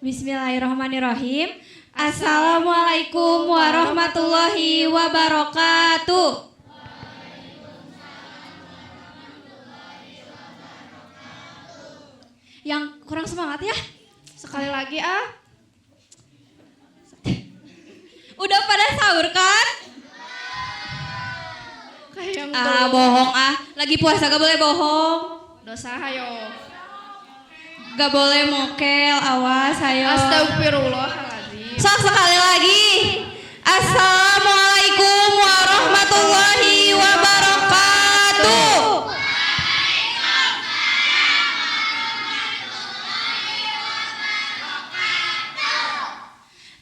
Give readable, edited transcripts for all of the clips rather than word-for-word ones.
Bismillahirrahmanirrahim. Assalamualaikum warahmatullahi wabarakatuh. Yang kurang semangat ya? Sekali lagi ah. Udah pada sahur kan? Bohong ah. Lagi puasa gak boleh bohong. Dosa hayo. Gak boleh mokel, awas ayo. Astagfirullahaladzim. Sok sekali lagi. Assalamualaikum warahmatullahi wabarakatuh.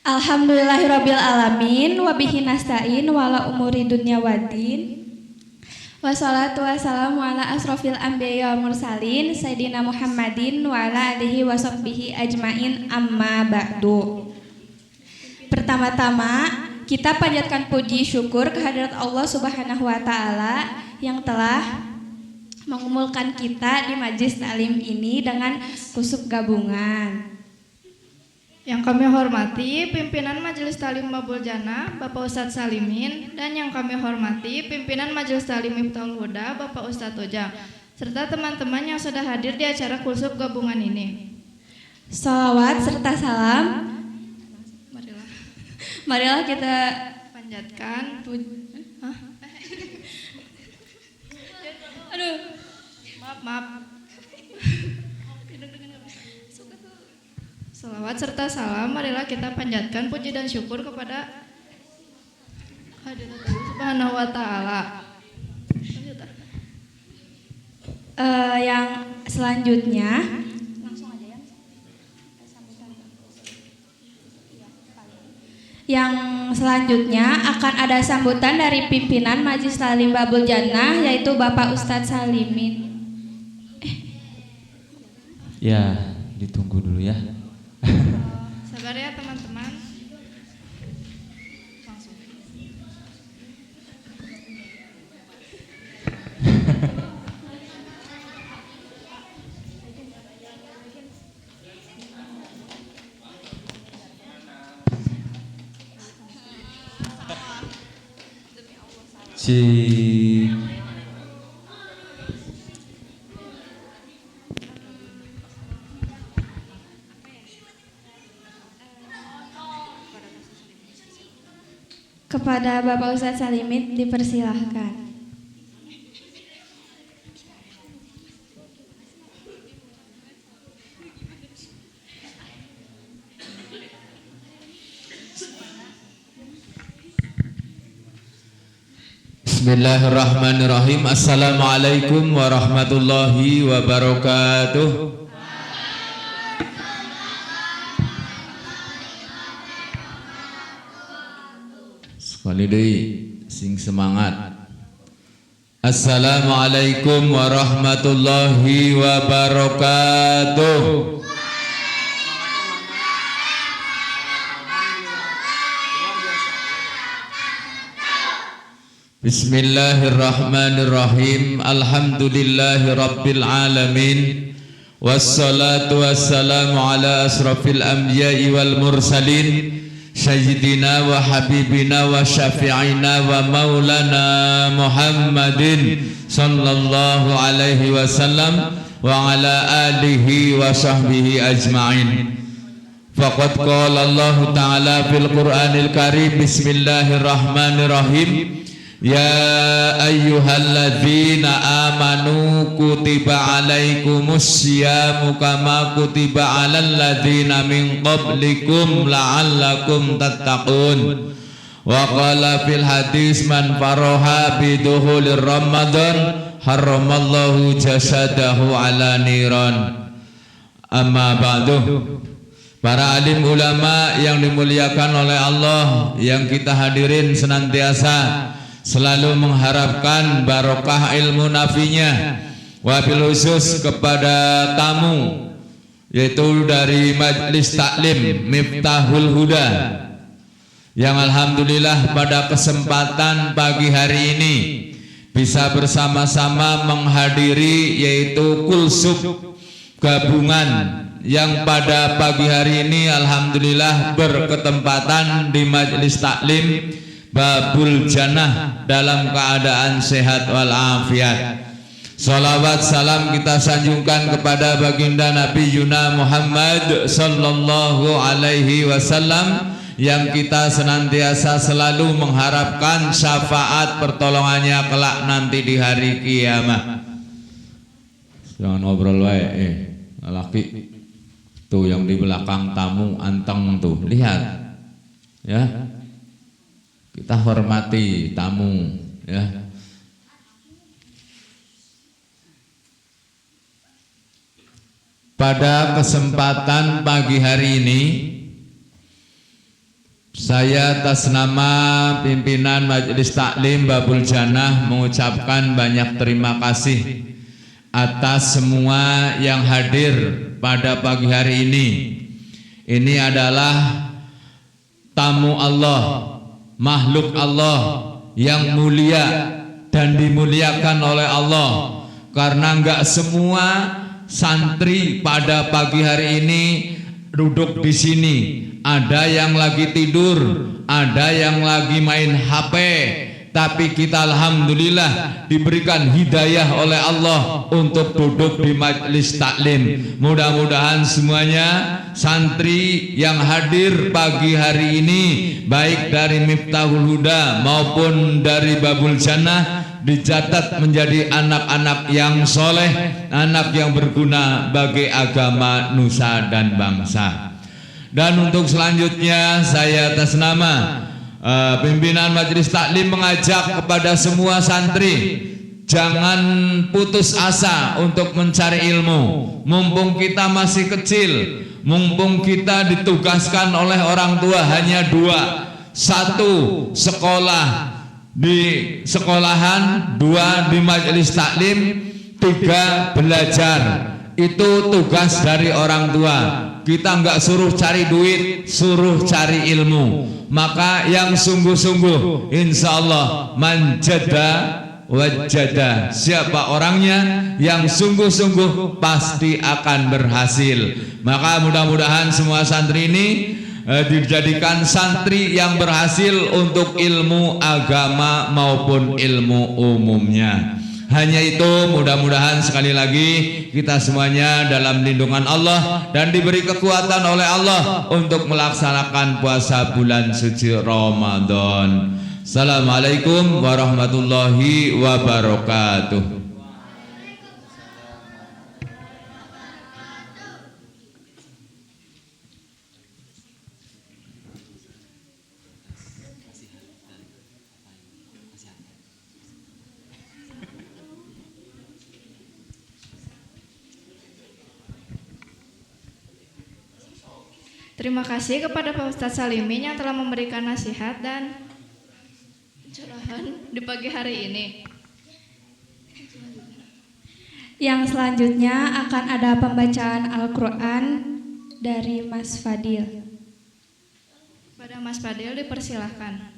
Alhamdulillahirabbil alamin wa bihi nasta'in wala umuri dunya waddin. Wassalatu wassalamu ala asrofil anbiya wal mursalin Sayyidina Muhammadin wa ala alihi wa sahbihi ajmain amma ba'du. Pertama-tama kita panjatkan puji syukur kehadirat Allah Subhanahu wa taala yang telah mengumpulkan kita di majelis taklim ini dengan kusuk gabungan. Yang kami hormati pimpinan Majelis Taklim Babul Jannah Bapak Ustadz Salimin, dan yang kami hormati pimpinan Majelis Taklim Miftahul Huda Bapak Ustadz Toja, serta teman-teman yang sudah hadir di acara kulsub gabungan ini. Shalawat serta salam marilah kita panjatkan. Aduh, maaf. Salawat serta salam marilah kita panjatkan puji dan syukur kepada hadirat Allah Subhanahu wa taala. Yang selanjutnya langsung aja ya. Yang selanjutnya akan ada sambutan dari pimpinan Majelis Taklim Babul Jannah yaitu Bapak Ustadz Salimin. Ya, ditunggu dulu ya. Sabar ya teman-teman. Langsung. Kepada Bapak Ustadz Salimin dipersilahkan. Bismillahirrahmanirrahim. Assalamualaikum warahmatullahi wabarakatuh. Sekali deui sing semangat. Assalamualaikum warahmatullahi wabarakatuh. Bismillahirrahmanirrahim. Alhamdulillahi rabbil alamin. Wassalatu wassalamu ala asrafil anbiya'i wal mursalin Sayyidina wa habibina wa syafi'ina wa maulana Muhammadin sallallahu alaihi wasallam wa ala alihi wa sahbihi ajma'in. Faqad qala Allah ta'ala fil Qur'anil Karim. Bismillahirrahmanirrahim. Ya ayyuhalladzina amanu kutiba alaikumus syiyamu kama kutiba alal ladzina min qablikum la'allakum tattaqun. Wa qala fil hadis man faraha biduhulir Ramadan haramallahu jasadahu ala niran. Amma ba'du. Para alim ulama yang dimuliakan oleh Allah, yang kita hadirin senantiasa selalu mengharapkan barokah ilmu nafinya. Wabil khusus kepada tamu yaitu dari Majelis Taklim Miftahul Huda yang alhamdulillah pada kesempatan pagi hari ini bisa bersama-sama menghadiri yaitu kulsub gabungan yang pada pagi hari ini alhamdulillah berketempatan di majelis taklim Babul Jannah dalam keadaan sehat walafiat. Salawat salam kita sanjungkan kepada baginda Nabi Yuna Muhammad sallallahu alaihi wasallam yang kita senantiasa selalu mengharapkan syafaat pertolongannya kelak nanti di hari kiamat. Jangan ngobrol wae, laki tuh yang di belakang tamu anteng tuh, lihat ya, kita hormati tamu ya. Pada kesempatan pagi hari ini saya atas nama pimpinan Majelis Taklim Babul Jannah mengucapkan banyak terima kasih atas semua yang hadir pada pagi hari ini. Ini adalah tamu Allah, makhluk Allah yang mulia dan dimuliakan oleh Allah. Karena enggak semua santri pada pagi hari ini duduk di sini. Ada yang lagi tidur, ada yang lagi main HP. Tapi kita alhamdulillah diberikan hidayah oleh Allah untuk duduk di majelis taklim. Mudah-mudahan semuanya santri yang hadir pagi hari ini, baik dari Miftahul Huda maupun dari Babul Jannah, dicatat menjadi anak-anak yang soleh, anak yang berguna bagi agama, nusa dan bangsa. Dan untuk selanjutnya saya atas nama pimpinan Majelis Taklim mengajak kepada semua santri, jangan putus asa untuk mencari ilmu. Mumpung kita masih kecil, mumpung kita ditugaskan oleh orang tua hanya dua: satu, sekolah di sekolahan; dua, di majelis taklim; tiga, belajar. Itu tugas dari orang tua. Kita enggak suruh cari duit, suruh cari ilmu. Maka yang sungguh-sungguh, insya Allah manjada wajada. Siapa orangnya yang sungguh-sungguh pasti akan berhasil. Maka mudah-mudahan semua santri ini dijadikan santri yang berhasil untuk ilmu agama maupun ilmu umumnya. Hanya itu, mudah-mudahan sekali lagi kita semuanya dalam lindungan Allah dan diberi kekuatan oleh Allah untuk melaksanakan puasa bulan suci Ramadan. Assalamualaikum warahmatullahi wabarakatuh. Terima kasih kepada Pak Ustadz Salimin yang telah memberikan nasihat dan pencerahan di pagi hari ini. Yang selanjutnya akan ada pembacaan Al-Quran dari Mas Fadil. Pada Mas Fadil dipersilahkan.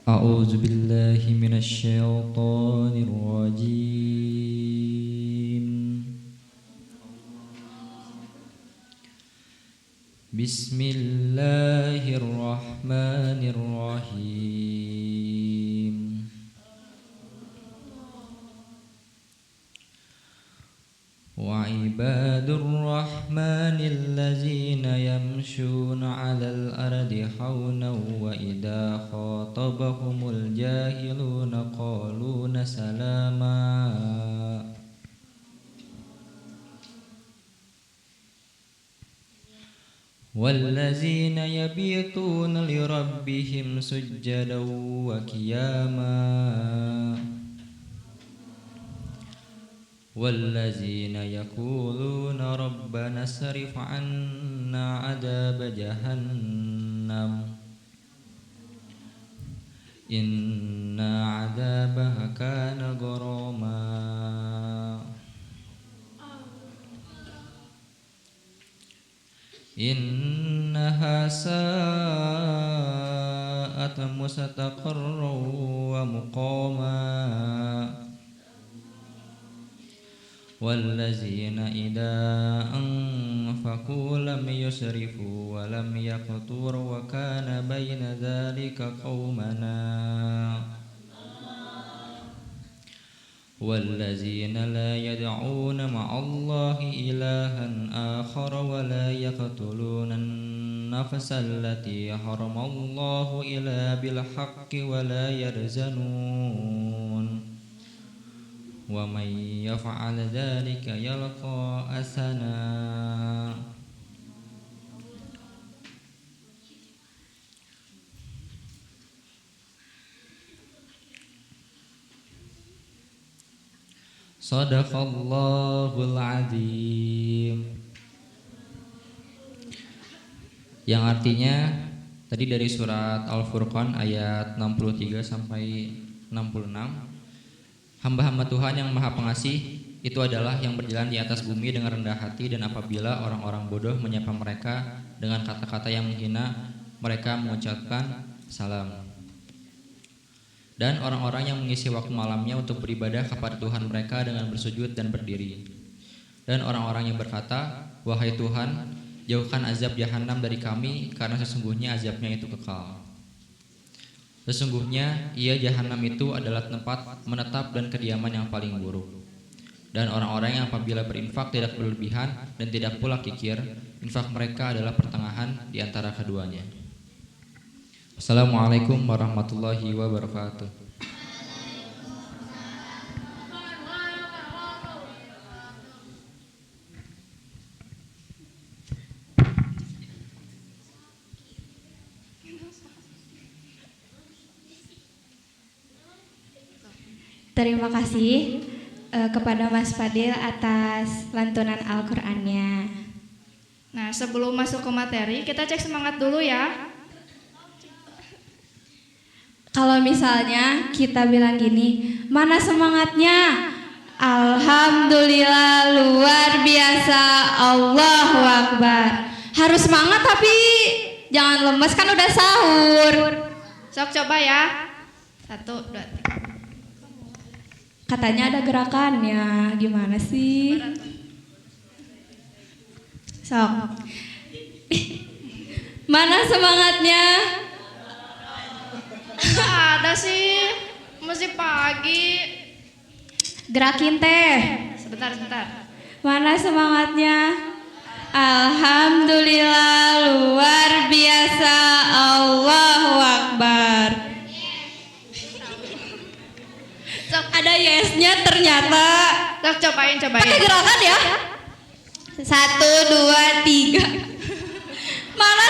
أعوذ بالله من الشيطان الرجيم بسم الله الرحمن الرحيم وعباد الرحمن الذين يمشون على الأرض حونا وإذا خاطبهم الجاهلون قالوا سلاما والذين يبيتون لربهم سجدا وقياما والذين يقولون ربنا اصرف عنا عذاب جهنم جهنم إن عذابها كان غراما إنها ساءت مستقرا ومقاما والذين إذا أنفقوا لم يسرفوا ولم يقتروا وكان بين ذلك قوما والذين لا يدعون مع الله إلها آخر ولا يقتلون النفس التي حرم الله إلا بالحق ولا يرزنون ومن يفعل ذلك يلقى أثما Sadaqallahul Azim. Yang artinya tadi dari surat Al-Furqan ayat 63 sampai 66. Hamba-hamba Tuhan yang Maha Pengasih itu adalah yang berjalan di atas bumi dengan rendah hati, dan apabila orang-orang bodoh menyapa mereka dengan kata-kata yang menghina, mereka mengucapkan salam. Dan orang-orang yang mengisi waktu malamnya untuk beribadah kepada Tuhan mereka dengan bersujud dan berdiri. Dan orang-orang yang berkata, wahai Tuhan, jauhkan azab jahanam dari kami, karena sesungguhnya azabnya itu kekal. Sesungguhnya ia jahanam itu adalah tempat menetap dan kediaman yang paling buruk. Dan orang-orang yang apabila berinfak tidak berlebihan dan tidak pula kikir, infak mereka adalah pertengahan di antara keduanya. Assalamualaikum warahmatullahi wabarakatuh. Terima kasih kepada Mas Fadil atas lantunan Al-Qur'annya. Nah, sebelum masuk ke materi, kita cek semangat dulu ya. Kalau misalnya kita bilang gini, mana semangatnya? Alhamdulillah luar biasa, Allahu Akbar. Harus semangat tapi jangan lemes, kan udah sahur. Sok coba ya. 1, 2, 3. Katanya ada gerakannya, gimana sih? Sok. Mana semangatnya? Ada sih, masih pagi. Gerakin teh. Sebentar. Mana semangatnya? Alhamdulillah luar biasa, Allahu Akbar. Sok. Ada yesnya ternyata. Sok cobain. Pakai gerakan ya. 1, 2, 3. Mana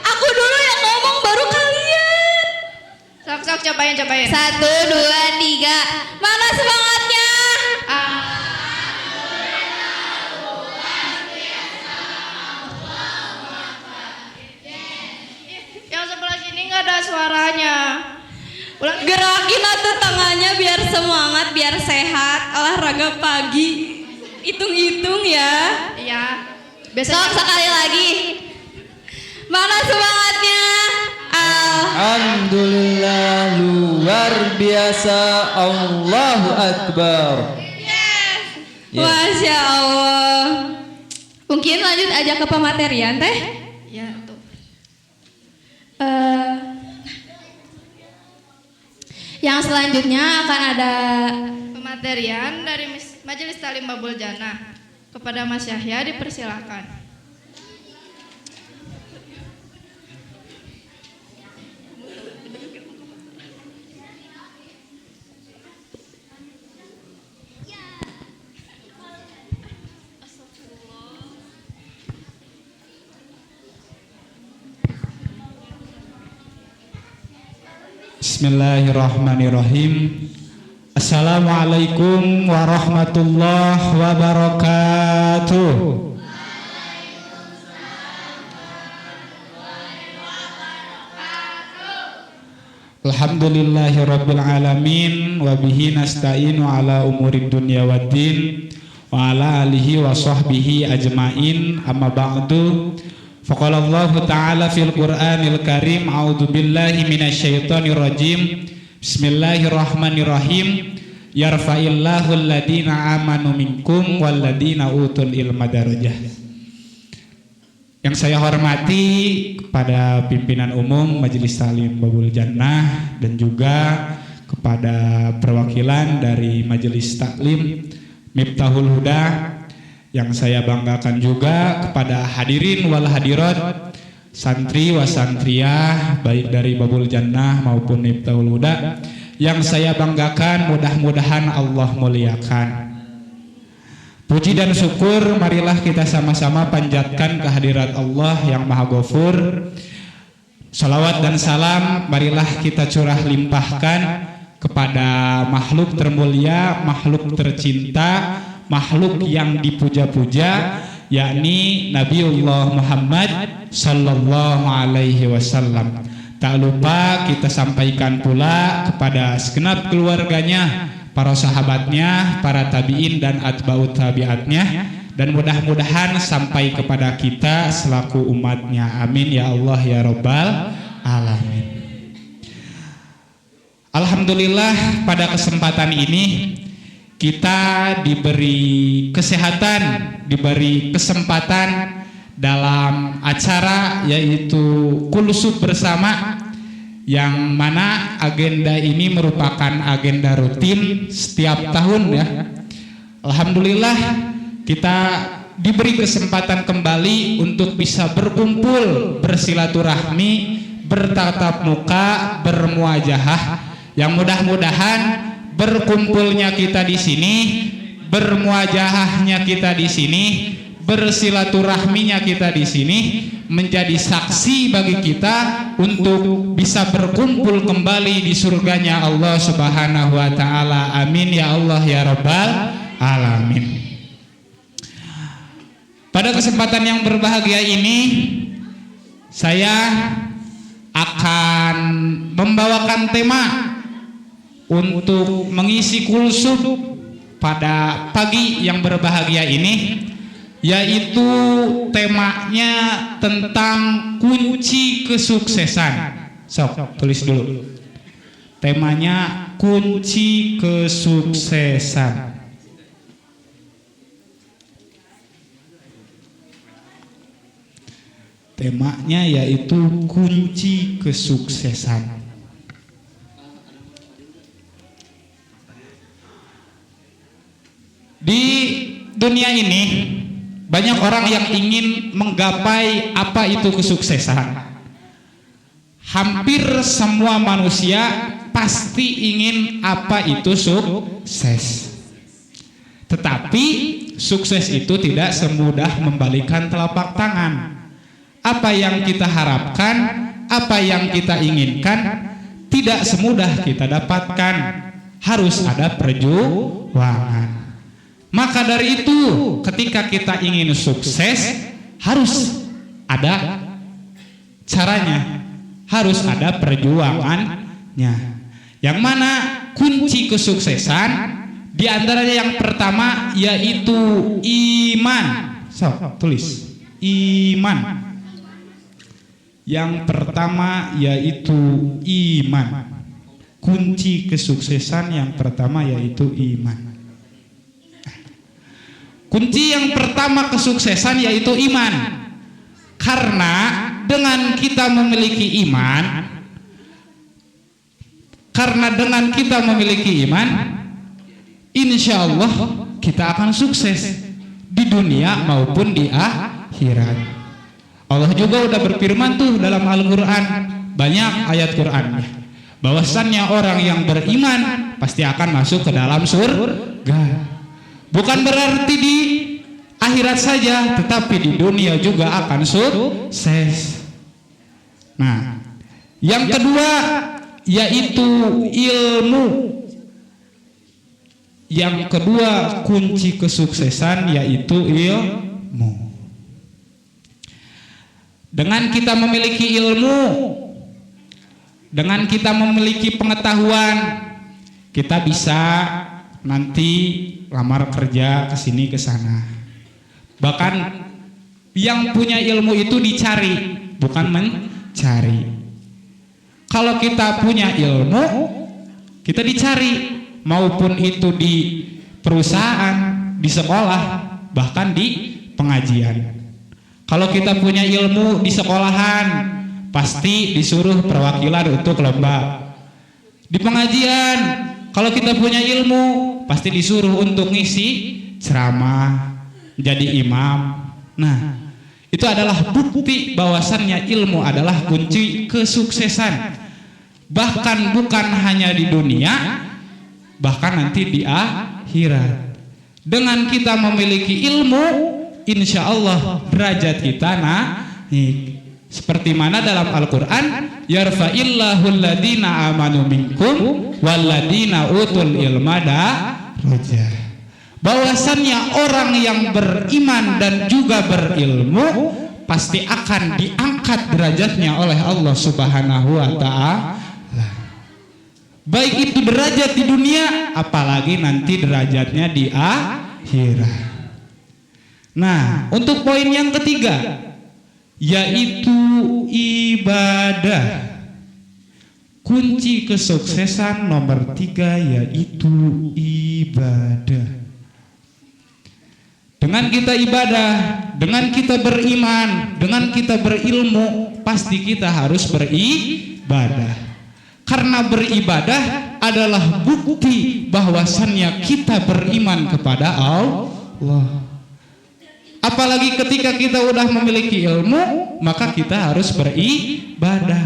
Aku dulu yang ngomong baru kalian. Sok cobain. 1, 2, 3. Mana semangatnya? Yang sebelah sini nggak ada suaranya. Ulang. Gerakin atuh tangannya biar semangat, biar sehat. Olahraga pagi. Hitung-hitung ya. Iya. Sok sekali lagi. Mana semangatnya? Alhamdulillah luar biasa, Allahu Akbar. Yes. Masya Allah. Mungkin lanjut aja ke pematerian teh. Ya tuh. Yang selanjutnya akan ada Pematerian dari Majelis Talim Babul Jannah. Kepada Mas Yahya dipersilakan. Bismillahirrahmanirrahim. Assalamualaikum warahmatullahi wabarakatuh. Alhamdulillahirabbil alamin wa bihi nasta'inu ala umurid dunya waddin wa ala alihi wa sahbihi ajmain amma ba'du. Faqala Allah ta'ala fil Qur'anil Karim a'udzu billahi minasyaitonir rajim. Bismillahirrahmanirrahim. Yarfa'illahu alladhina amanu minkum walladhina utul ilma darajah. Yang saya hormati kepada pimpinan umum Majelis Ta'lim Babul Jannah dan juga kepada perwakilan dari Majelis Taklim Miftahul Huda, yang saya banggakan juga kepada hadirin wal hadirat, santri wa santriyah baik dari Babul Jannah maupun Miftahul Huda, yang saya banggakan, mudah-mudahan Allah muliakan. Puji dan syukur marilah kita sama-sama panjatkan kehadirat Allah yang Maha Ghafur. Salawat dan salam marilah kita curah limpahkan kepada makhluk termulia, makhluk tercinta, makhluk yang dipuja-puja, yakni Nabiullah Muhammad sallallahu alaihi wasallam. Tak lupa kita sampaikan pula kepada segenap keluarganya, para sahabatnya, para tabi'in dan atba'ut tabi'atnya, dan mudah-mudahan sampai kepada kita selaku umatnya. Amin ya Allah ya Rabbal alamin. Alhamdulillah, pada kesempatan ini kita diberi kesehatan, diberi kesempatan dalam acara yaitu Kulsub bersama, yang mana agenda ini merupakan agenda rutin setiap tahun ya. Alhamdulillah kita diberi kesempatan kembali untuk bisa berkumpul, bersilaturahmi, bertatap muka, bermuajahah, yang mudah-mudahan berkumpulnya kita di sini, bermuajahahnya kita di sini, bersilaturahminya kita di sini menjadi saksi bagi kita untuk bisa berkumpul kembali di surganya Allah Subhanahu wa taala. Amin ya Allah ya Rabbal alamin. Pada kesempatan yang berbahagia ini saya akan membawakan tema untuk mengisi kulsub pada pagi yang berbahagia ini, yaitu temanya tentang kunci kesuksesan. Sok, tulis dulu. Temanya kunci kesuksesan. Temanya yaitu kunci kesuksesan. Di dunia ini banyak orang yang ingin menggapai apa itu kesuksesan. Hampir semua manusia pasti ingin apa itu sukses. Tetapi sukses itu tidak semudah membalikan telapak tangan. Apa yang kita harapkan, apa yang kita inginkan, tidak semudah kita dapatkan. Harus ada perjuangan. Maka dari itu, ketika kita ingin sukses, harus ada caranya, harus ada perjuangannya. Yang mana kunci kesuksesan, di antaranya yang pertama yaitu iman. So, tulis iman. Yang pertama yaitu iman. Kunci kesuksesan yang pertama yaitu iman. Kunci yang pertama kesuksesan yaitu iman. Karena dengan kita memiliki iman, insya Allah kita akan sukses di dunia maupun di akhirat. Allah juga udah berfirman tuh dalam Al-Quran, banyak ayat Qurannya, bahwasannya orang yang beriman pasti akan masuk ke dalam surga. Bukan berarti di akhirat saja, tetapi di dunia juga akan sukses. Nah, yang kedua yaitu ilmu. Yang kedua kunci kesuksesan yaitu ilmu. Dengan kita memiliki ilmu, Dengan kita memiliki pengetahuan, kita bisa nanti lamar kerja ke sini ke sana. Bahkan yang punya ilmu itu dicari, bukan mencari. Kalau kita punya ilmu, kita dicari, maupun itu di perusahaan, di sekolah, bahkan di pengajian. Kalau kita punya ilmu di sekolahan, pasti disuruh perwakilan untuk lomba. Di pengajian, kalau kita punya ilmu, pasti disuruh untuk ngisi ceramah, jadi imam. Nah, itu adalah bukti bahwasannya ilmu adalah kunci kesuksesan. Bahkan bukan hanya di dunia, bahkan nanti di akhirat. Dengan kita memiliki ilmu, insya Allah derajat kita naik. Seperti mana dalam Al-Quran, yarfa'illahu alladhina amanu minkum walladhina utul ilma darajah. Bahwasannya orang yang beriman dan juga berilmu pasti akan diangkat derajatnya oleh Allah Subhanahu wa ta'ala. Baik itu derajat di dunia, apalagi nanti derajatnya di akhirat. Nah, untuk poin yang ketiga, yaitu ibadah. Kunci kesuksesan nomor 3 yaitu ibadah. Dengan kita ibadah, dengan kita beriman, dengan kita berilmu, pasti kita harus beribadah. Karena beribadah adalah bukti bahwasannya kita beriman kepada Allah. Apalagi ketika kita udah memiliki ilmu, maka kita harus beribadah.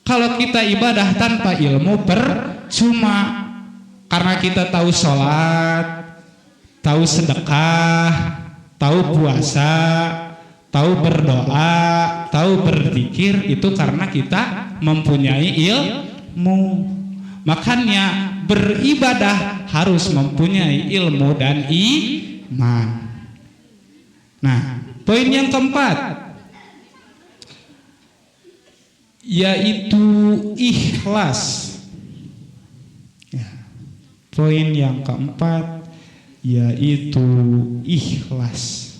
Kalau kita ibadah tanpa ilmu percuma. Karena kita tahu sholat, tahu sedekah, tahu puasa, tahu berdoa, tahu berzikir, itu karena kita mempunyai ilmu. Makanya beribadah harus mempunyai ilmu dan iman. Nah, poin yang keempat yaitu ikhlas. Ya, poin yang keempat yaitu ikhlas.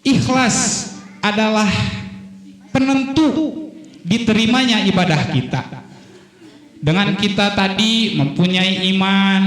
Ikhlas adalah penentu diterimanya ibadah kita. Dengan kita tadi mempunyai iman,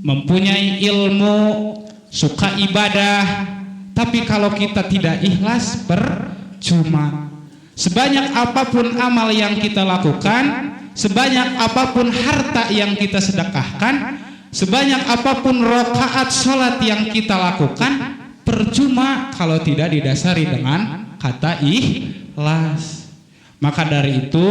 mempunyai ilmu, suka ibadah, tapi kalau kita tidak ikhlas percuma. Sebanyak apapun amal yang kita lakukan, sebanyak apapun harta yang kita sedekahkan, sebanyak apapun rakaat sholat yang kita lakukan, percuma kalau tidak didasari dengan kata ikhlas. Maka dari itu,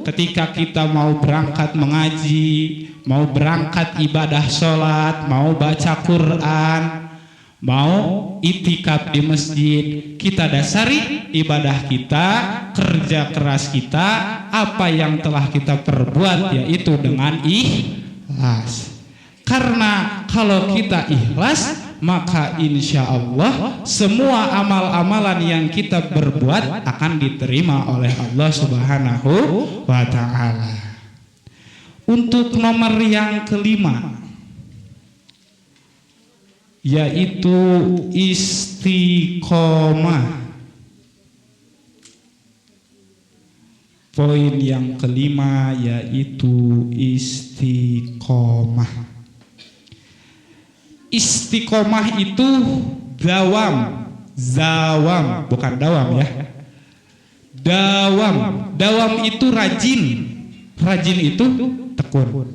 ketika kita mau berangkat mengaji, mau berangkat ibadah sholat, mau baca Quran, mau itikaf di masjid, kita dasari ibadah kita, kerja keras kita, apa yang telah kita perbuat, yaitu dengan ikhlas. Karena kalau kita ikhlas, maka insya Allah semua amal-amalan yang kita berbuat akan diterima oleh Allah Subhanahu wa ta'ala. Untuk nomor yang kelima, yaitu istiqomah. Poin yang kelima yaitu istiqomah. Istiqomah itu zawam, bukan dawam ya. Dawam itu rajin itu tekun.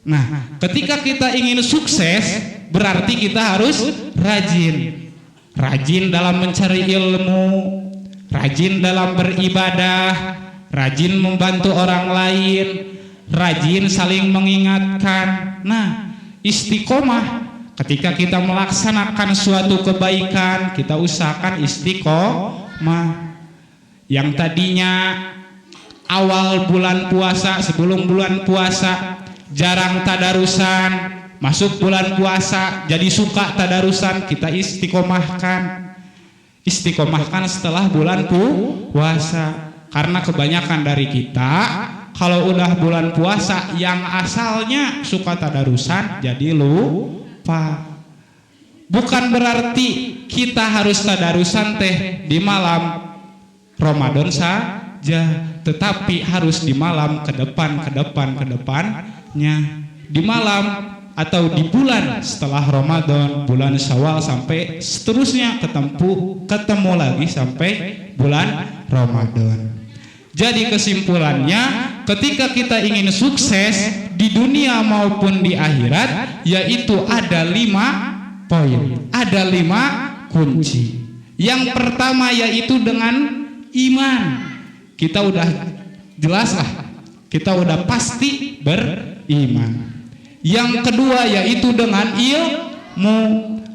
Nah, ketika kita ingin sukses, berarti kita harus rajin dalam mencari ilmu, rajin dalam beribadah, rajin membantu orang lain, rajin saling mengingatkan. Nah, istiqomah ketika kita melaksanakan suatu kebaikan, kita usahakan istiqomah. Yang tadinya awal bulan puasa, sebelum bulan puasa jarang tadarusan, masuk bulan puasa jadi suka tadarusan, kita istiqomahkan setelah bulan puasa. Karena kebanyakan dari kita kalau udah bulan puasa yang asalnya suka tadarusan jadi lupa. Bukan berarti kita harus tadarusan teh di malam Ramadan saja, tetapi harus di malam ke depannya. Di malam atau di bulan setelah Ramadan, bulan Syawal sampai seterusnya ketemu lagi sampai bulan Ramadan. Jadi kesimpulannya, ketika kita ingin sukses di dunia maupun di akhirat, yaitu ada 5 poin, ada 5 kunci. Yang pertama yaitu dengan iman. Kita udah jelas lah, kita udah pasti beriman. Yang kedua yaitu dengan ilmu,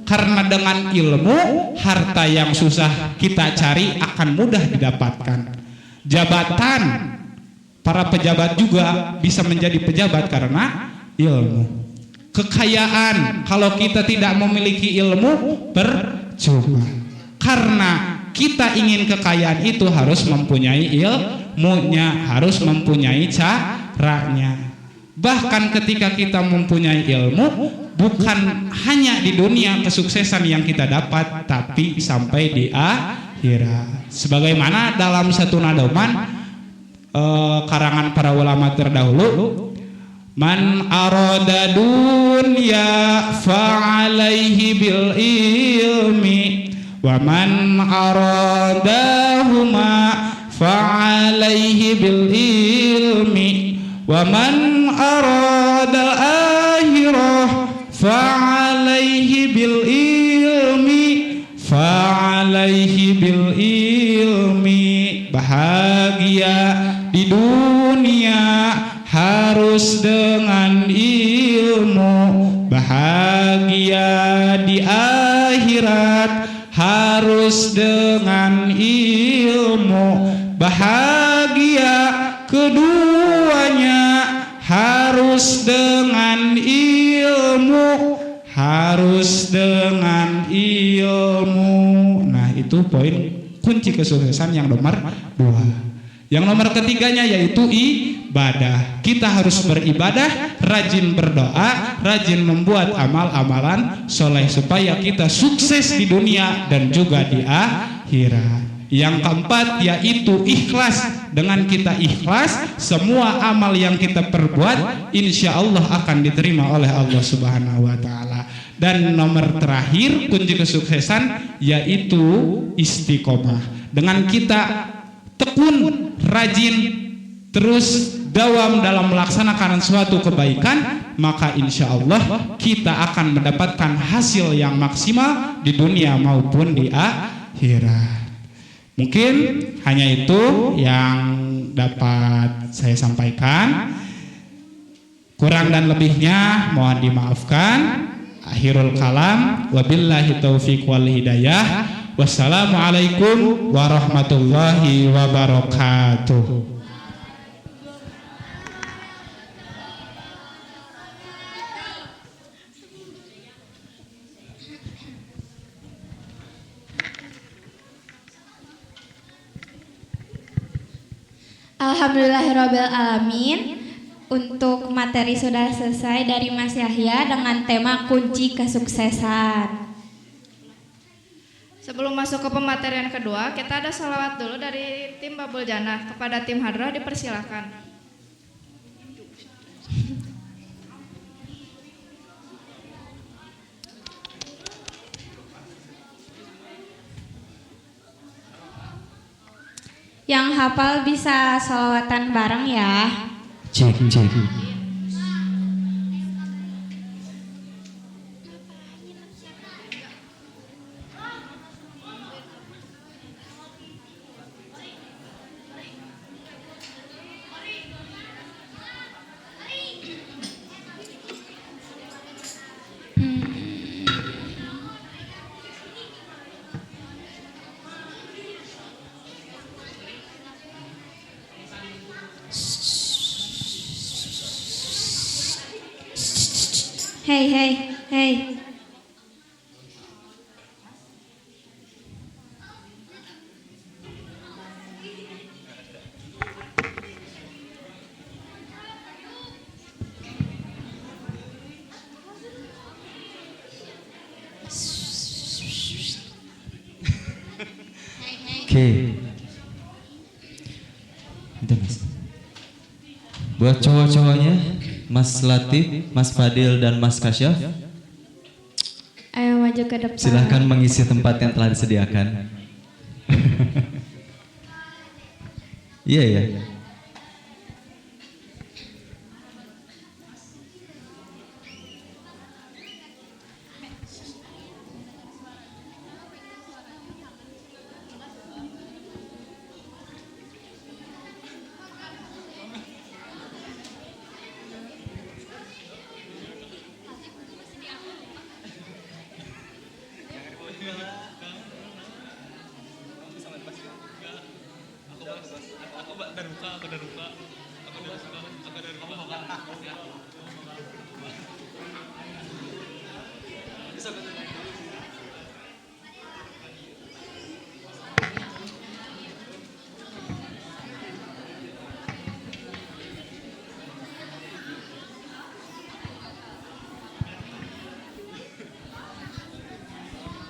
karena dengan ilmu harta yang susah kita cari akan mudah didapatkan. Jabatan, para pejabat juga bisa menjadi pejabat karena ilmu. Kekayaan, kalau kita tidak memiliki ilmu percuma. Karena kita ingin kekayaan itu harus mempunyai ilmunya, harus mempunyai caranya. Bahkan ketika kita mempunyai ilmu, bukan hanya di dunia kesuksesan yang kita dapat, tapi sampai di akhirat. Sebagaimana dalam satu nadoman karangan para ulama terdahulu, man arada dunya fa'alaihi bil ilmi wa man aradahuma fa'alaihi bil ilmi wa man arada akhirah fa'alaihi bil ilmi fa'alaihi bil ilmi. Bahagia di dunia harus dengan ilmu, bahagia di akhirat harus dengan ilmu, bahagia keduanya harus dengan ilmu, harus dengan ilmu. Nah, itu poin kunci kesuksesan yang nomor 2. Yang nomor ketiganya yaitu ibadah. Kita harus beribadah, rajin berdoa, rajin membuat amal-amalan soleh supaya kita sukses di dunia dan juga di akhirat. Yang keempat yaitu ikhlas. Dengan kita ikhlas, semua amal yang kita perbuat insya Allah akan diterima oleh Allah Subhanahu wa Ta'ala. Dan nomor terakhir kunci kesuksesan yaitu istiqomah. Dengan kita tekun, rajin, terus dawam dalam melaksanakan suatu kebaikan, maka insya Allah kita akan mendapatkan hasil yang maksimal di dunia maupun di akhirat. Mungkin hanya itu yang dapat saya sampaikan. Kurang dan lebihnya mohon dimaafkan. Akhirul kalam, wabillahi taufiq wal hidayah. Wassalamualaikum warahmatullahi wabarakatuh. Alhamdulillahirabbil alamin. Untuk materi sudah selesai dari Mas Yahya dengan tema kunci kesuksesan. Sebelum masuk ke pematerian kedua, kita ada salawat dulu dari tim Babul Jannah. Kepada tim Hadrah dipersilakan. Yang hafal bisa salawatan bareng ya. Cek. Hey. Oke. Itu Mas. Buat cowok-cowoknya, Mas Latif, Mas Fadil dan Mas Kasyaf, Ayo maju ke depan. silahkan mengisi tempat yang telah disediakan. Iya ya.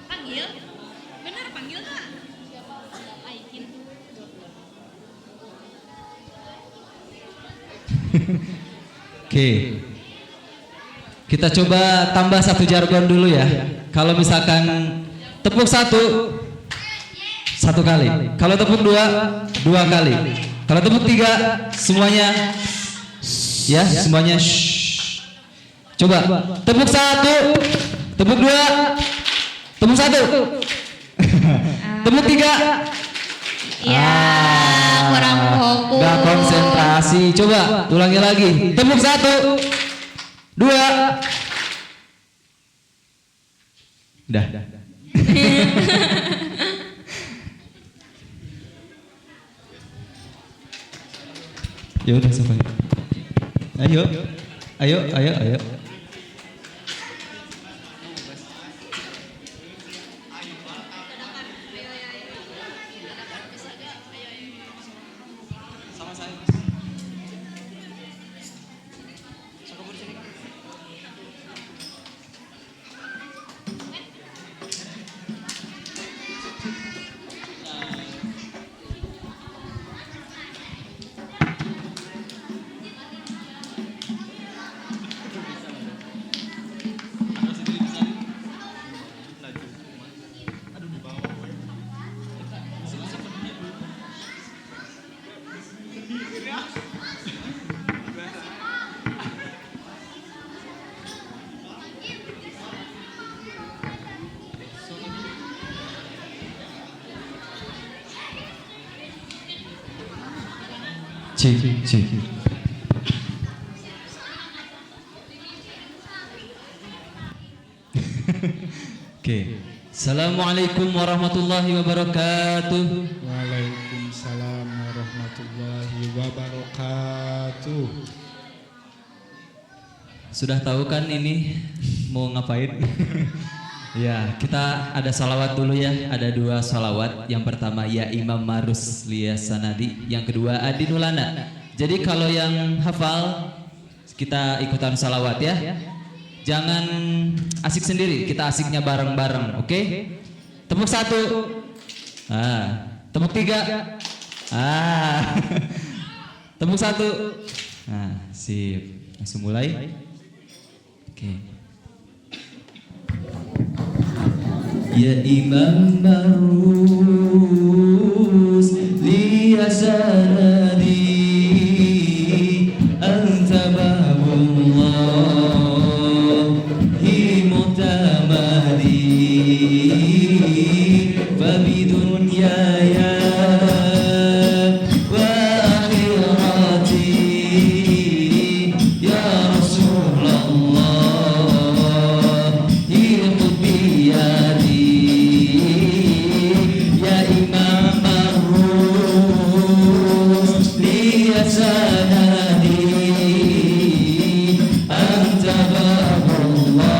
Panggil? Bener panggil nggak? Aikin. Oke. Kita coba tambah satu jargon dulu ya. Kalau misalkan tepuk satu kali. Kalau tepuk dua kali. Kalau tepuk tiga, semuanya ya, semuanya shh. Coba tepuk satu, tepuk dua, tepuk satu, tepuk tiga. Ya, kurang fokus. Nggak konsentrasi. Coba ulangi lagi. Tepuk satu, dua. Dah. Ya udah sampai. Ayo. Cik. Oke. Assalamualaikum warahmatullahi wabarakatuh. Waalaikumsalam warahmatullahi wabarakatuh. Sudah tahu kan ini mau ngapain? Ya, kita ada salawat dulu ya. Ada 2 salawat. Yang pertama ya Imam Marus Lias Sanadi. Yang kedua Adi Nulana. Jadi kalau yang hafal kita ikutan salawat ya. Jangan asik sendiri, kita asiknya bareng-bareng, oke? Tepuk 1. Tepuk 3. Tepuk 1. Sip. Langsung mulai. Oke. Ya Imam Marus Lias Sanadi, anta babullah فبدنياي وآخرتي يا رسول الله خذ بيدي يا إمام الروس لي سندي أنت باب الله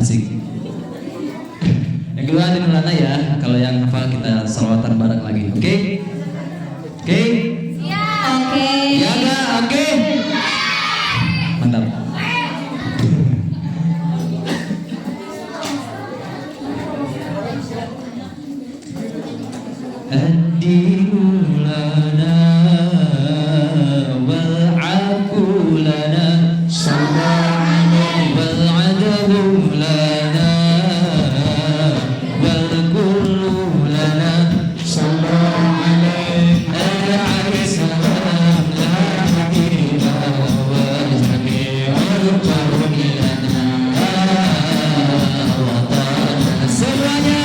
Asik. Yang kedua hati nurana ya. Kalau yang hafal kita salawatan bareng lagi. Oke? Oke? Oke. Ya enggak? Oke? Mantap. Ad-dinu lana wal 'afu lana wal 'adalu lana wal kullu lana al-'islam la ilaha wa jami'ul qawmi lana wa ta'ala. Semuanya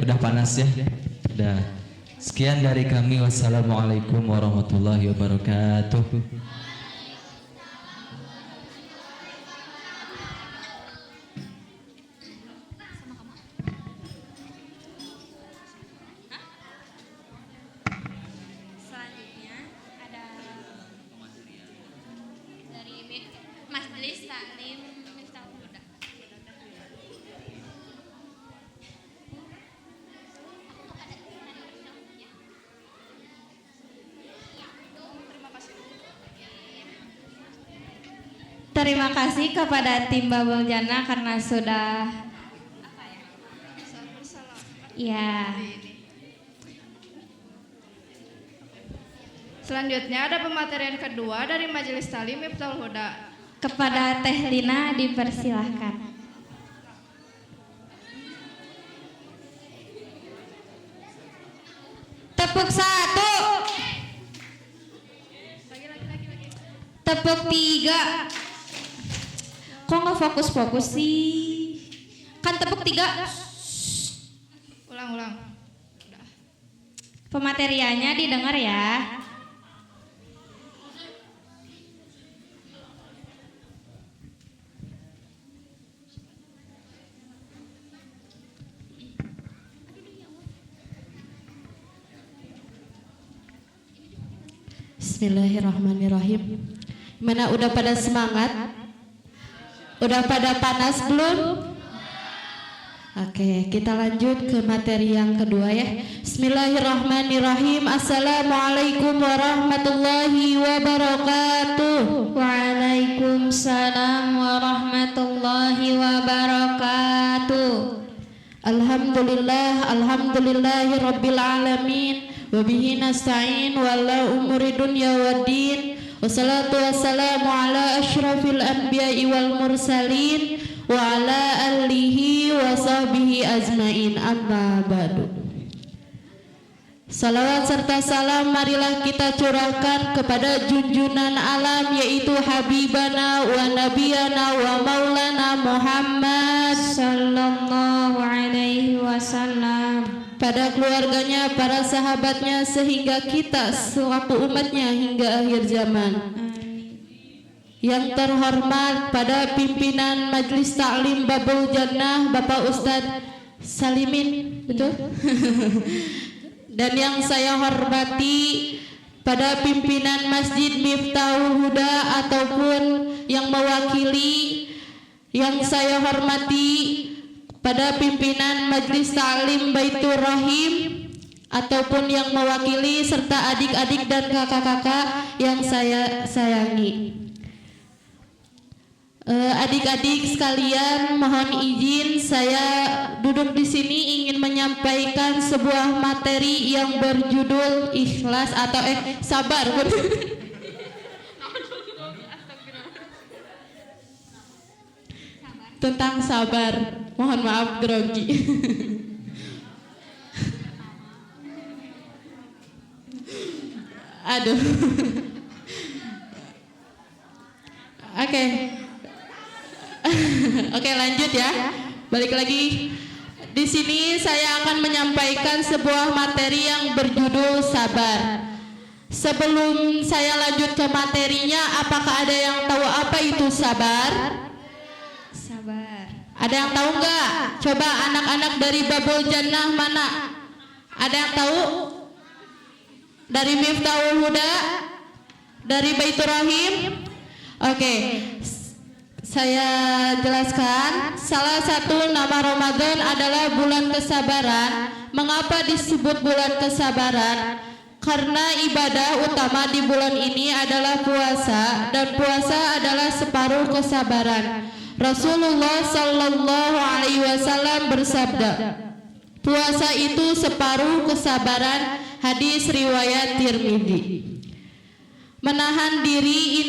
udah panas ya. Udah. Sekian dari kami. Wassalamualaikum warahmatullahi wabarakatuh. Selanjutnya ada dari Majelis Taklim Miftahul Huda. Terima kasih kepada tim Babul Jannah karena sudah ya. Selanjutnya ada pematerian kedua dari Majelis Taklim Miftahul Huda. Kepada Teh Lina dipersilahkan. Tepuk 1. Tepuk 3. Kok nggak fokus-fokus sih? Kan tepuk 3. Ulang. Pemateriannya didengar ya. Bismillahirrahmanirrahim. Mana udah pada semangat? Udah pada panas belum? Oke, kita lanjut ke materi yang kedua ya. Bismillahirrahmanirrahim. Assalamualaikum warahmatullahi wabarakatuh. Waalaikumsalam warahmatullahi wabarakatuh. Alhamdulillahi rabbil alamin. Wabihi nasta'in wala umuri dunya waddin. Wassalatu wassalamu ala asyrafil anbiya'i wal mursalin wa ala alihi wa sahbihi ajmain. Amma ba'du. Salawat serta salam marilah kita curahkan kepada junjungan alam, yaitu Habibana wa Nabiyana wa Maulana Muhammad sallallahu alaihi wasallam, pada keluarganya, para sahabatnya, sehingga kita selaku umatnya hingga akhir zaman. Yang terhormat pada pimpinan Majelis Taklim Babul Jannah Bapak Ustadz Salimin, betul? Dan yang saya hormati pada pimpinan Masjid Miftahul Huda ataupun yang mewakili, yang saya hormati pada pimpinan Majelis Taklim Baitur Rahim ataupun yang mewakili, serta adik-adik dan kakak-kakak yang saya sayangi. Adik-adik sekalian, mohon izin saya duduk di sini ingin menyampaikan sebuah materi yang berjudul ikhlas atau sabar. Tentang sabar. Mohon maaf grogi. Aduh. Oke. Oke, lanjut ya. Balik lagi. Di sini saya akan menyampaikan sebuah materi yang berjudul sabar. Sebelum saya lanjut ke materinya, apakah ada yang tahu apa itu sabar? sabar. Ada yang tahu nggak? Coba anak-anak dari Babul Jannah mana? Ada yang tahu? Dari Miftahul Huda? Dari Baitur Rahim? Oke. Saya jelaskan, salah satu nama Ramadan adalah bulan kesabaran. Mengapa disebut bulan kesabaran? Karena ibadah utama di bulan ini adalah puasa, dan puasa adalah separuh kesabaran. Rasulullah Sallallahu Alaihi Wasallam bersabda, puasa itu separuh kesabaran. Hadis riwayat Tirmidzi. Menahan diri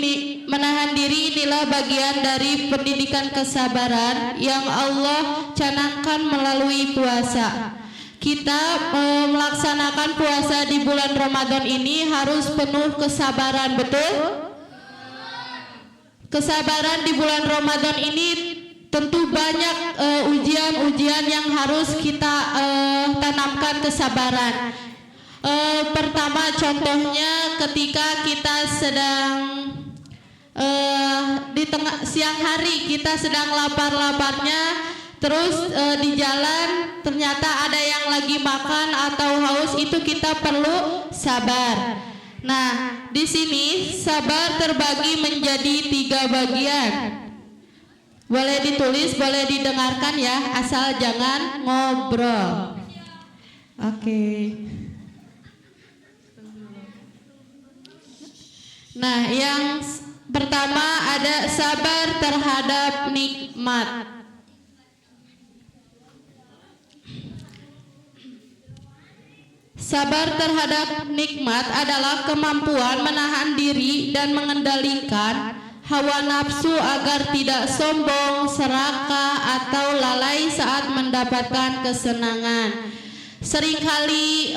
inilah bagian dari pendidikan kesabaran yang Allah canangkan melalui puasa. Kita melaksanakan puasa di bulan Ramadan ini harus penuh kesabaran, betul? Kesabaran di bulan Ramadan ini tentu banyak ujian-ujian yang harus kita tanamkan kesabaran. Pertama contohnya ketika kita sedang di tengah siang hari, kita sedang lapar-laparnya, terus di jalan ternyata ada yang lagi makan atau haus, itu kita perlu sabar. Nah, di sini sabar terbagi menjadi 3 bagian. Boleh ditulis, boleh didengarkan ya, asal jangan ngobrol. Oke. Nah, yang pertama ada sabar terhadap nikmat. Sabar terhadap nikmat adalah kemampuan menahan diri dan mengendalikan hawa nafsu agar tidak sombong, serakah, atau lalai saat mendapatkan kesenangan. Seringkali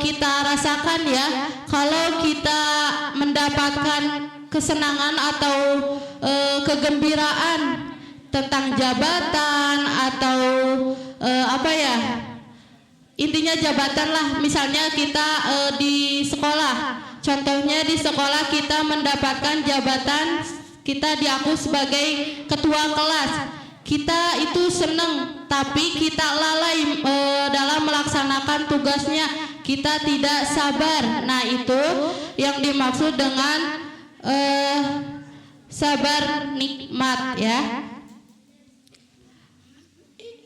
kita rasakan ya, kalau kita mendapatkan kesenangan atau kegembiraan tentang jabatan atau intinya jabatan lah. Misalnya kita di sekolah, contohnya di sekolah kita mendapatkan jabatan, kita diaku sebagai ketua kelas. Kita itu senang, tapi kita lalai dalam melaksanakan tugasnya. Kita tidak sabar. Nah, itu yang dimaksud dengan sabar nikmat ya.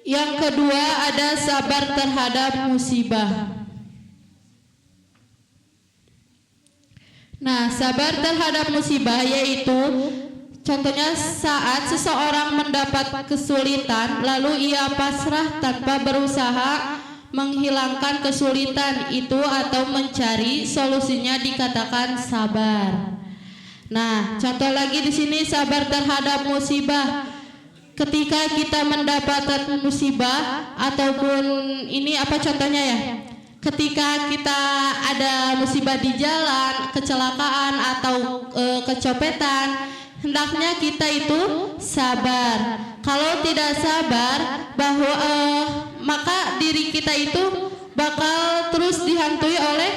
Yang kedua ada sabar terhadap musibah. Nah, sabar terhadap musibah yaitu Contohnya saat seseorang mendapat kesulitan lalu ia pasrah tanpa berusaha menghilangkan kesulitan itu atau mencari solusinya dikatakan sabar. Nah, contoh lagi di sini sabar terhadap musibah. Ketika kita mendapatkan musibah ataupun ini apa contohnya ya? Ketika kita ada musibah di jalan, kecelakaan atau kecopetan, hendaknya kita itu sabar. Kalau tidak sabar, bahwa maka diri kita itu bakal terus dihantui oleh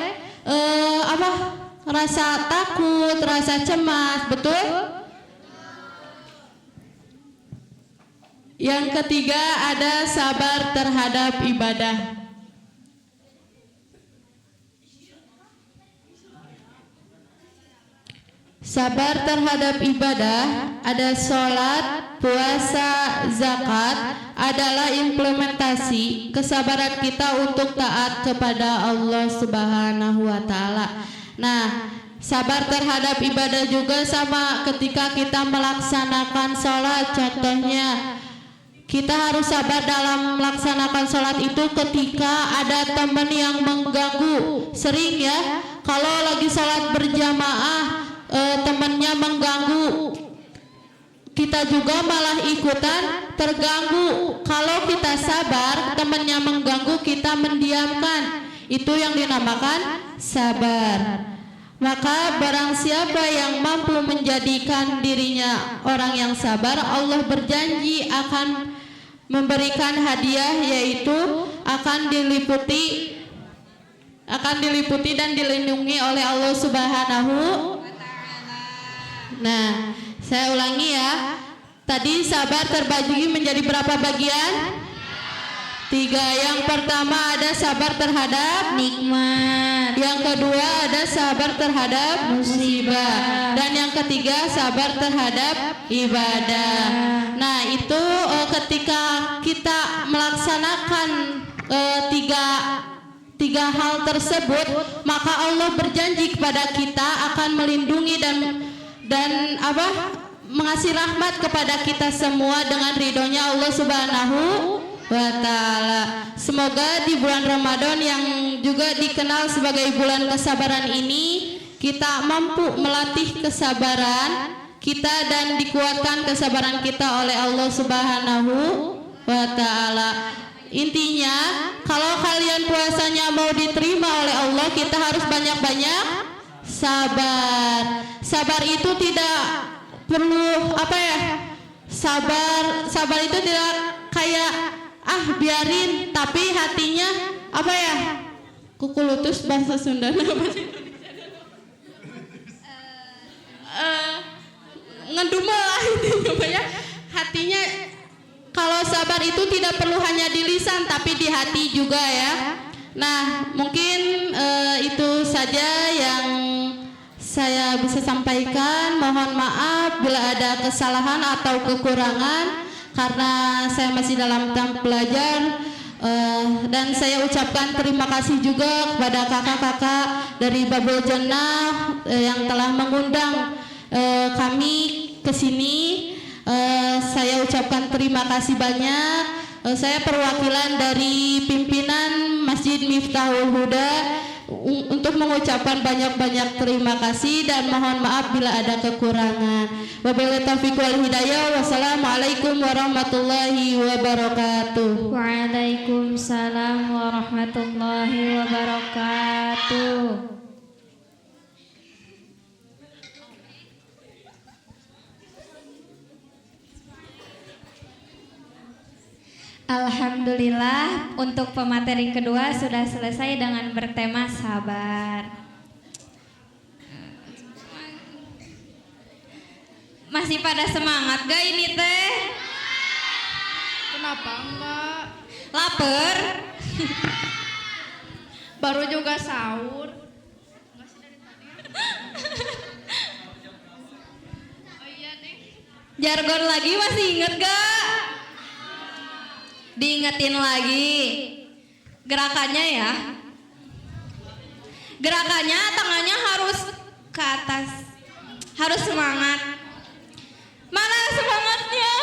rasa takut, rasa cemas, betul? Yang ketiga ada sabar terhadap ibadah. Sabar terhadap ibadah ada sholat, puasa, zakat adalah implementasi kesabaran kita untuk taat kepada Allah Subhanahu wa Ta'ala. Nah, sabar terhadap ibadah juga sama ketika kita melaksanakan sholat. Contohnya, kita harus sabar dalam melaksanakan sholat itu ketika ada teman yang mengganggu. Sering ya, kalau lagi sholat berjamaah, temannya mengganggu, kita juga malah ikutan terganggu. Kalau kita sabar, temannya mengganggu, kita mendiamkan. Itu yang dinamakan sabar. Maka barang siapa yang mampu menjadikan dirinya orang yang sabar, Allah berjanji akan memberikan hadiah, yaitu akan diliputi dan dilindungi oleh Allah Subhanahu. Nah, saya ulangi ya. Tadi sabar terbagi menjadi berapa bagian? 3. Yang pertama ada sabar terhadap nikmat. Yang kedua ada sabar terhadap musibah. Dan yang ketiga sabar terhadap ibadah. Nah, itu ketika kita melaksanakan tiga hal tersebut, maka Allah berjanji kepada kita akan melindungi dan mengasih rahmat kepada kita semua dengan ridhonya Allah Subhanahu wa Ta'ala. Semoga di bulan Ramadan yang juga dikenal sebagai bulan kesabaran ini, kita mampu melatih kesabaran kita dan dikuatkan kesabaran kita oleh Allah Subhanahu wa Ta'ala. Intinya, kalau kalian puasanya mau diterima oleh Allah, kita harus banyak-banyak sabar. Sabar itu tidak perlu sabar itu tidak kayak biarin, tapi hatinya kukulutus bahasa Sunda ngedumel lah intinya ya. Hatinya kalau sabar itu tidak perlu hanya di lisan tapi di hati juga ya. Nah, mungkin itu saja yang saya bisa sampaikan. Mohon maaf bila ada kesalahan atau kekurangan karena saya masih dalam tahap belajar. Dan saya ucapkan terima kasih juga kepada kakak-kakak dari Babul Jannah yang telah mengundang kami ke sini. Saya ucapkan terima kasih banyak. Saya perwakilan dari pimpinan Masjid Miftahul Huda untuk mengucapkan banyak-banyak terima kasih dan mohon maaf bila ada kekurangan. Wabillahi taufiq wal hidayah. Wassalamualaikum warahmatullahi wabarakatuh. Waalaikumsalam warahmatullahi wabarakatuh. Alhamdulillah, untuk pemateri kedua sudah selesai dengan bertema sabar. Masih pada semangat gak ini teh? Kenapa enggak? Laper? Baru juga sahur. Oh iya nih. Jargon lagi masih inget gak? Diingetin lagi gerakannya ya. Gerakannya tangannya harus ke atas, harus semangat. Mana semangatnya?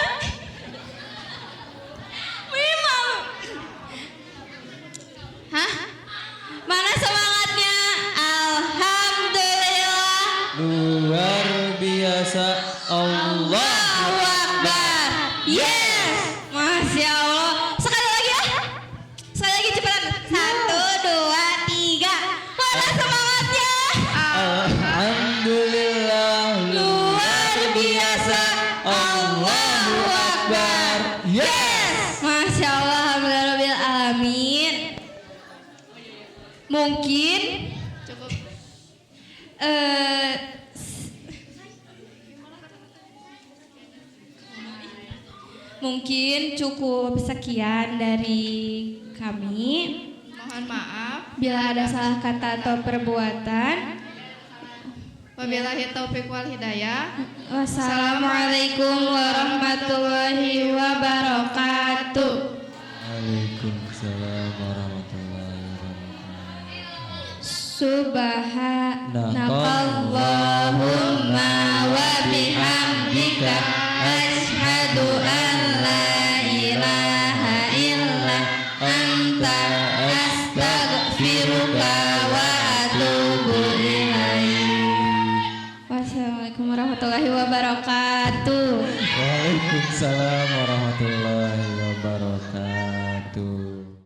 Memang. Hah? Mana semangatnya? Alhamdulillah. Luar biasa. Allahu Akbar. Yes. Masya Allah. Sekali lagi ya. Sekali lagi cepetan. 1, 2, 3. Mana semangatnya? Alhamdulillah. Luar biasa. Allahu Akbar. Yes. Masya Allah. Alhamdulillah alamin. Mungkin Cukup. Mungkin cukup sekian dari kami. Mohon maaf. Bila ada salah kata atau perbuatan, Wabillahi taufiq wal hidayah. wassalamualaikum warahmatullahi wabarakatuh. Waalaikumsalam warahmatullahi wabarakatuh. Subhanakallahumma wa bihamdika asyhadu an la ilaha illa anta astaghfiruka wa atubu ilaik. Wassalamualaikum warahmatullahi wabarakatuh. Waalaikumsalam warahmatullahi wabarakatuh.